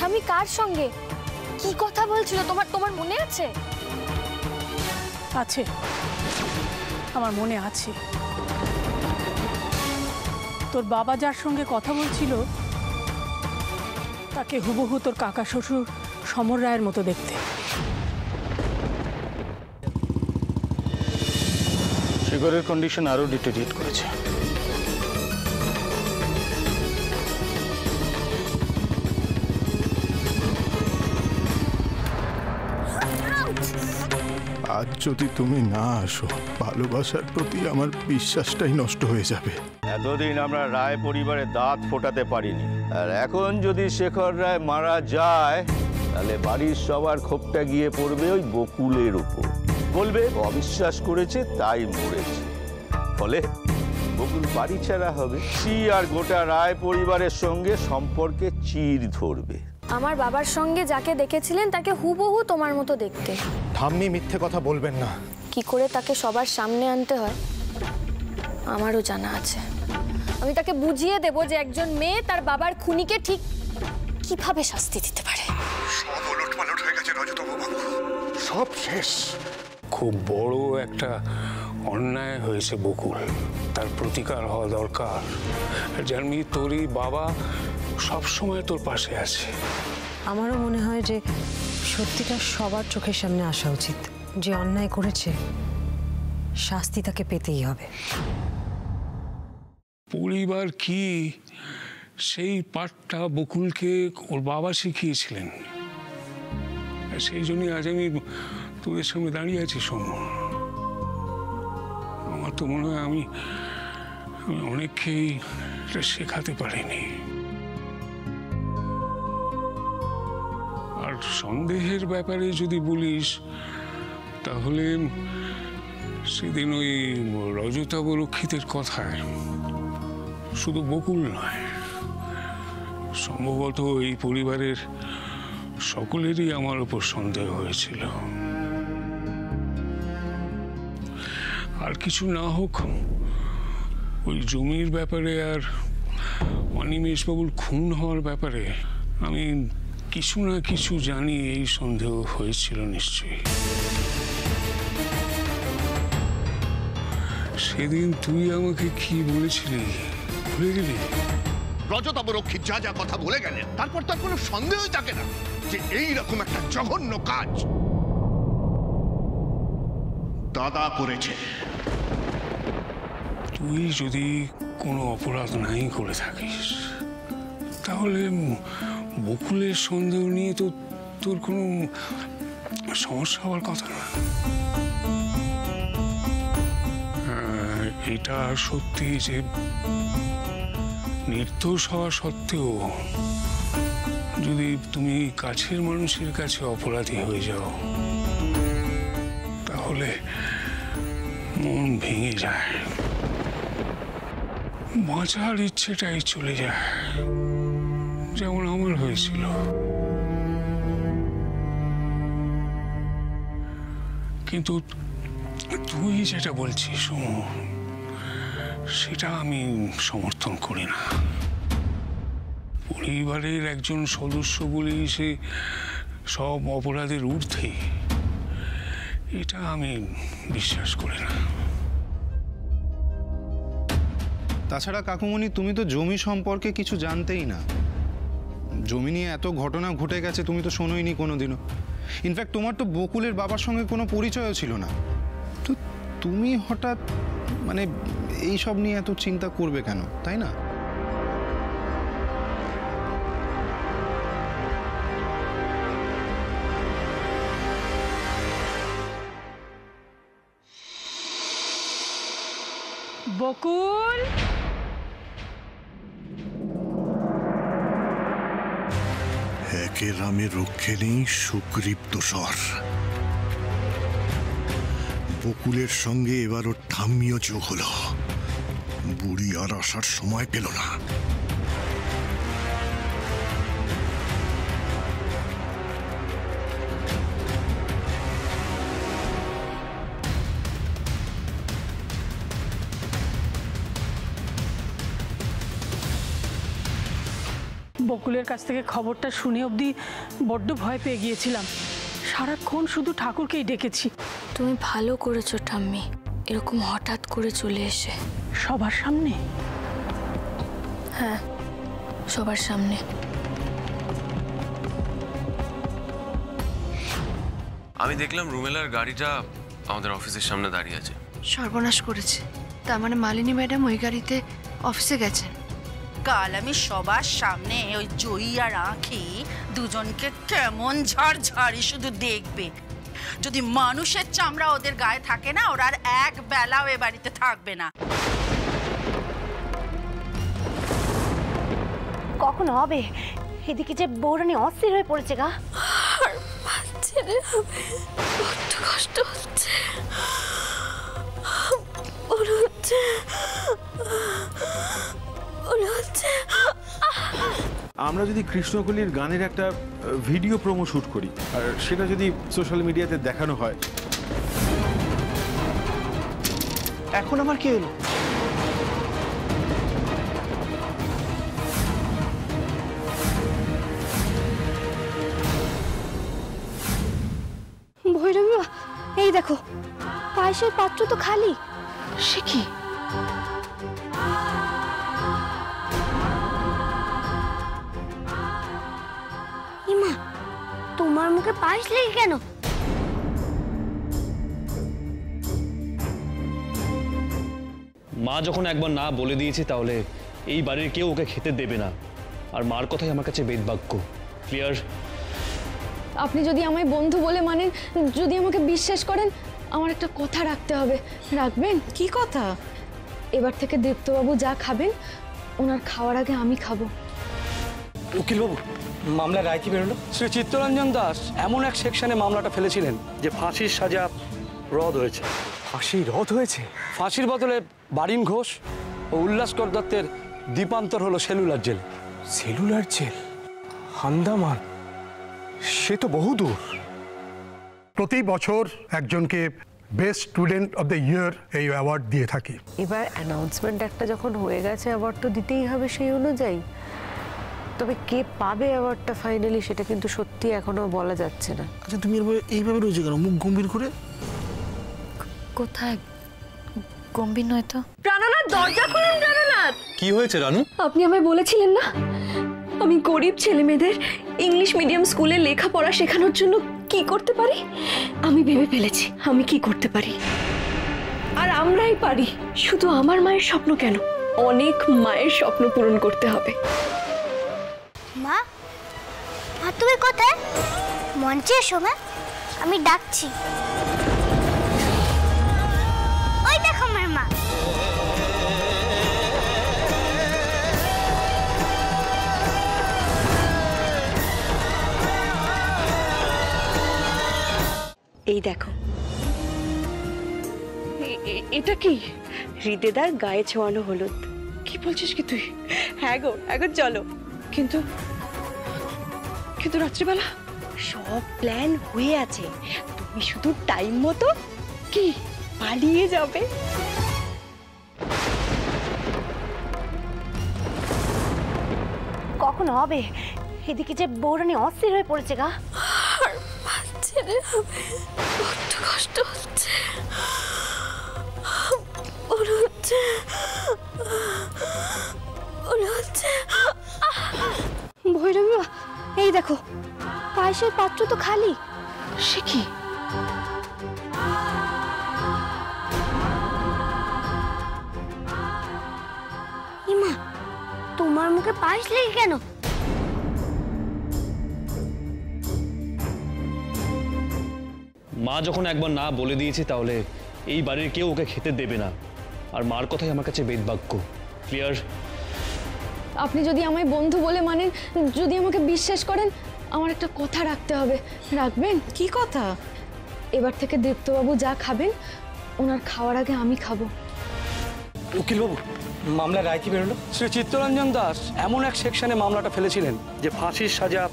আমি কার সঙ্গে কি কথা বলছিল তোমার মনে আছে? আছে, আমার মনে আছে। তোর বাবা যার সঙ্গে কথা বলছিল তাকে হুবহু তোর কাকা শ্বশুর সমর রায়ের মতো দেখতে। শিকরের কন্ডিশন আরো ডিটেরিয়েট করেছে। আজ যদি তুমি না আসো, ভালোবাসার প্রতি আমার বিশ্বাসটাই নষ্ট হয়ে যাবে। এতদিন আমরা রায় পরিবারের দাঁত ফোটাতে পারিনি, আর এখন যদি শেখর রায় মারা যায় তাহলে বাড়ির সবার ক্ষোভটা গিয়ে পড়বে ওই বকুলের উপর। বলবে অবিশ্বাস করেছে তাই মরেছে, ফলে বকুল বাড়ি ছাড়া হবে। আর গোটা রায় পরিবারের সঙ্গে সম্পর্কে চির ধরবে। আমার বাবার সঙ্গে যাকে দেখেছিলেন তাকে হুবহু তোমার মতো দেখতে। ঠাম্মি, মিথ্যে কথা বলবেন না। কি করে তাকে সবার সামনে আনতে হয় আমারও জানা আছে। আমি তাকে বুঝিয়ে দেব যে একজন মেয়ে তার বাবার খুনিকে ঠিক কিভাবে শাস্তি দিতে পারে। সব ওলটপালট হয়ে গেছে রজতবাবু, সব শেষ। খুব বড় একটা অন্যায় হয়েছে বকুল, তার প্রতিকার হওয়া দরকার। জানবি তোরই বাবা সবসময় তোর পাশে আছে। আমারও মনে হয় যে সত্যিটা সবার চোখের সামনে আসা উচিত। যে অন্যায় করেছে শাস্তি তাকে পেতেই হবে। পরিবার কি সেই পাঠটা বকুলকে ওর বাবা শিখিয়েছিলেন। সেই জন্যই আজ আমি তোদের সামনে দাঁড়িয়ে আছি। সমর, আমার তো মনে হয় আমি অনেককেই এটা শেখাতে পারিনি। আর সন্দেহের ব্যাপারে যদি বলিস তাহলে সেদিন ওই রজতাবরক্ষিতের কথায় শুধু বকুল নয়, সম্ভবত এই পরিবারের সকলেরই আমার উপর সন্দেহ হয়েছিল। আর কিছু না হোক, ওই জমির ব্যাপারে আর অনিমেষবাবুর খুন হওয়ার ব্যাপারে আমি কিছু না কিছু জানি, এই সন্দেহ হয়েছিল নিশ্চয়ই। সেদিন তুই আমাকে কি বলেছিলি ভুলে গেলি? রজতাবরক্ষী যা যা কথা বলে গেলেন, তারপর তার কোনো সন্দেহই থাকে না যে এইরকম একটা জঘন্য কাজ দাদা করেছে। তুই যদি কোনো অপরাধ নাই করে থাকিস তাহলে বকুলের সন্দেহ নিয়ে তো তোর কোনো সমস্যা হওয়ার কথা না। এটা সত্যি যে নির্দোষ হওয়া সত্ত্বেও যদি তুমি কাছের মানুষের কাছে অপরাধী হয়ে যাও তাহলে মন ভেঙে যায়, বাঁচার ইচ্ছেটাই চলে যায়, যেমন আমার হয়েছিল। কিন্তু তুই যেটা বলছিস সেটা আমি সমর্থন করি না। পরিবারের একজন সদস্য বলেই সে সব অপরাধের ঊর্ধ্বে, এটা আমি বিশ্বাস করি না। তাছাড়া কাকুমণি, তুমি তো জমি সম্পর্কে কিছু জানতেই না। জমি নিয়ে এত ঘটনা ঘটে গেছে তুমি তো শোনোইনি কোনোদিনও। ইনফ্যাক্ট তোমার তো বকুলের বাবার সঙ্গে কোনো পরিচয়ও ছিল না। তো তুমি হঠাৎ মানে এই সব নিয়ে এত চিন্তা করবে কেন, তাই না? বকুল, একে রামে রক্ষে নেই, সুগ্রীব দোসর। বকুলের সঙ্গে এবার ওর ঠাম্মিও যোগ হলো। বুড়ি আর আসার সময় পেল না। বকুলের কাছ থেকে খবরটা শুনে অবধি বড্ড ভয় পেয়ে গিয়েছিলাম। সারাক্ষণ শুধু ঠাকুরকেই ডেকেছি। তুমি ভালো করেছো ঠাম্মি, এরকম হঠাৎ করে চলে এসে। সবার সামনে? হ্যাঁ, সবার সামনে। আমি দেখলাম রুমেলার গাড়িটা আমাদের অফিসের সামনে দাঁড়িয়ে আছে। সর্বনাশ করেছে। তার মানে মালিনী ম্যাডাম ওই গাড়িতে অফিসে গেছেন। কাল আমি সবার সামনে ওই জয়ী আর আঁখি দুজনকে কেমন ঝাড়ঝাড়ি শুধু দেখবে। যদি মানুষের চামড়া ওদের গায়ে থাকে না, ওরা আর এক বেলাও এ বাড়িতে থাকবে না। কখন হবে? এদিকে যে বৌরানি অস্থির হয়ে পড়েছে গা। আর পাচ্ছে রে, বড্ড কষ্ট হচ্ছে। মনে হচ্ছে আমরা যদি কৃষ্ণকলির গানের একটা ভিডিও প্রোমো শুট করি আর সেটা যদি সোশ্যাল মিডিয়াতে দেখানো হয়। এখন আমার কি হলো? ভৈরবী মা, এই দেখো পায়েসের পাত্র তো খালি। সে কি? ইমা, তোমার মুখে পায়েস লেগে কেন? মা যখন একবার না বলে দিয়েছে তাহলে এই বাড়ির কেউ ওকে খেতে দেবে না। আর মার কথাই আমার কাছে বেদবাক্য। ক্লিয়ার? আপনি যদি আমায় বন্ধু বলে মানেন, যদি আমাকে বিশ্বাস করেন, আমার একটা কথা রাখতে হবে। রাখবেন? কি কথা? এবার থেকে দীপ্তবাবু যা খাবেন, ওনার খাওয়ার আগে আমি খাবো। উকিলবাবু, মামলার রায় কি বেরোলো? শ্রী চিত্তরঞ্জন দাস এমন এক সেকশনে মামলাটা ফেলেছিলেন যে ফাঁসির সাজা রদ হয়েছে। ফাঁসি রদ হয়েছে? ফাঁসির বদলে বারিন ঘোষ ও উল্লাসকর দত্তের দ্বীপান্তর হলো cellular jail. Cellular jail? Andaman? সে তো বহুদূর। প্রতি বছর একজনকে best student of the year এই অ্যাওয়ার্ড দিয়ে থাকি। এবার অ্যানাউন্সমেন্ট একটা যখন হয়ে গেছে, অ্যাওয়ার্ড তো দিতেই হবে সেই অনুযায়ী। তবে কে পাবে অ্যাওয়ার্ডটা ফাইনালি সেটা কিন্তু সত্যি এখনো বলা যাচ্ছে না। আচ্ছা, তুমি এইভাবে রয়েছে কেন, মুখ গম্ভীর করে? কোথায় গম্ভীর নয় তো? প্রাণনাথ, দরজা খুলুন প্রাণনাথ। কি হয়েছে রানু? আপনি আমায় বলেছিলেন না আমি গরিব ছেলে মেয়েদের ইংলিশ মিডিয়াম স্কুলে লেখাপড়া শেখানোর জন্য কি করতে পারি। আমি ভেবে ফেলেছি আমি কি করতে পারি, আর আমরাই পারি। শুধু আমার মায়ের স্বপ্ন কেন, অনেক মায়ের স্বপ্ন পূরণ করতে হবে। মা, মা তুমি কোথায়? মঞ্চে এসো মা, আমি ডাকছি। ওই দেখো আমার মা। এই দেখো, এটা কি? হৃদেদার গায়ে ছোঁয়ানো হলুদ। কি বলছিস কি তুই? হ্যাঁ গো, এখন চলো। কিন্তু কিন্তু রাত্রিবেলা সব প্ল্যান হয়ে আছে, তুমি শুধু টাইম মতো কি পালিয়ে যাবে। কখন হবে? এদিকে যে বৌরানি অস্থির হয়ে পড়েছে গা। আর পাচ্ছে রে, বড্ড কষ্ট হচ্ছে। মনে হচ্ছে ভৈরবী মা, এই দেখো পায়েসের পাত্র তো খালি। সে কি? ইমা, তোমার মুখে পায়েস লেগে কেন? মা যখন একবার না বলে দিয়েছে তাহলে এই বাড়ির কেউ ওকে খেতে দেবে না। আর মার কথাই আমার কাছে বেদবাক্য। ক্লিয়ার? আপনি যদি আমায় বন্ধু বলে মানেন, যদি আমাকে বিশ্বাস করেন, আমার একটা কথা রাখতে হবে। রাখবেন? কি কথা? এবার থেকে দীপ্তবাবু যা খাবেন, ওনার খাওয়ার আগে আমি খাবো। উকিলবাবু, মামলার রায় কি বেরোলো? শ্রী চিত্তরঞ্জন দাস এমন এক সেকশনে মামলাটা ফেলেছিলেন যে ফাঁসির সাজা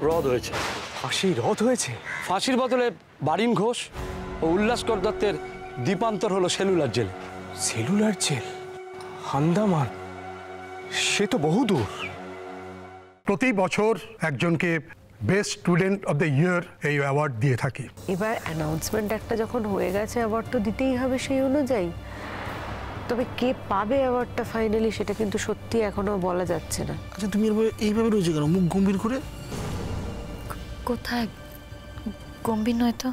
রদ হয়েছে। ফাঁসি রদ হয়েছে? ফাঁসির বদলে বারিন ঘোষ ও উল্লাসকর দত্তের দ্বীপান্তর হলো cellular jail. Cellular jail? Andaman? সে তো বহুদূর। প্রতি বছর একজনকে best student of the year এই অ্যাওয়ার্ড দিয়ে থাকি। এবার অ্যানাউন্সমেন্ট একটা যখন হয়ে গেছে অ্যাওয়ার্ড তো দিতেই হবে সেই অনুযায়ী। তবে কে পাবে অ্যাওয়ার্ডটা ফাইনালি সেটা কিন্তু সত্যি এখনো বলা যাচ্ছে না। আচ্ছা তুমি এইভাবে রয়েছে কেন, মুখ গম্ভীর করে? কোথায় গম্ভীর নয় তো।